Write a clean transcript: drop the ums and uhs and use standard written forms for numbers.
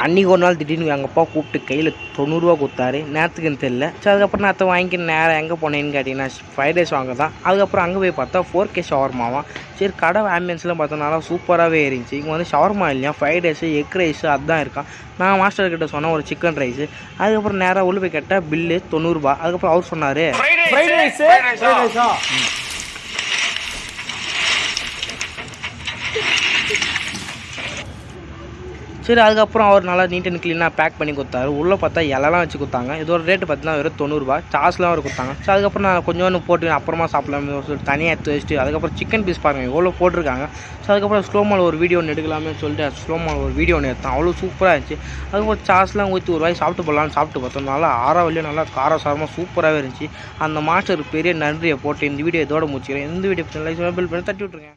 அன்றைக்கி ஒரு நாள் திடீர்னு எங்கள் அப்பா கூப்பிட்டு கையில் 90 கொடுத்தாரு. நேரத்துக்குன்னு தெரில. சரி அதுக்கப்புறம் நான் அதை வாங்கிக்க நேரம் எங்கே போனேன்னு கேட்டிங்கன்னா ஃப்ரைட் ரைஸ் வாங்க தான். அதுக்கப்புறம் அங்கே போய் பார்த்தா 4K ஷவர்மாவாம். சரி கடை ஆம்பியன்ஸ்லாம் பார்த்தோம்னால சூப்பராகவே இருந்துச்சு. இங்கே வந்து ஷவர்மா இல்லையா, ஃப்ரைட் ரைஸு எக் ரைஸு அதுதான் இருக்கான். நான் மாஸ்டர் கிட்ட சொன்னேன் ஒரு சிக்கன் ரைஸு. அதுக்கப்புறம் நேராக உள்ள போய் கேட்டால் பில்லு 90 ரூபா. அதுக்கப்புறம் அவர் சொன்னார் ஃப்ரைட் ரைஸா. சரி அதுக்கப்புறம் அவர் நல்லா நீட் அண்ட் க்ளீனாக பேக் பண்ணி கொடுத்தாரு. உள்ளே பார்த்தா இலலாம் வச்சு கொடுத்தாங்க. இதோட ரேட்டு பார்த்தீங்கன்னா வெறும் 90 ரூபா. சாஸ்லாம் அவர் கொடுத்தாங்க. ஸோ அதுக்கப்புறம் நான் கொஞ்சோண்டு போட்டு அப்புறமா சாப்பிடலாமே சொல்லிட்டு தனியாக எடுத்து வச்சுட்டு அதுக்கப்புறம் சிக்கன் பீஸ் பாருங்கள் எவ்வளோ போட்டிருக்காங்க. ஸோ அதுக்கப்புறம் ஸ்லோமால் ஒரு வீடியோ ஒன்று எடுக்கலாமே சொல்லிட்டு ஸ்லோமால் ஒரு வீடியோ ஒன்று எடுத்தேன். அவ்வளோ சூப்பராக இருந்துச்சு. அதுக்கப்புறம் சாஸ்லாம் ஊற்றி ஒரு வாய் சாப்பிட்டு போடலான்னு சாப்பிட்டு பார்த்தோம். நல்லா ஆறாவளியும் நல்லா காரசாரமாக சூப்பராகவே இருந்துச்சு. அந்த மாஸ்டருக்கு பெரிய நன்றியை போட்டு இந்த வீடியோ இதோட முடிச்சுக்கிறேன். இந்த வீடியோ லைக் பில் பண்ணி தட்டி விட்ருங்க.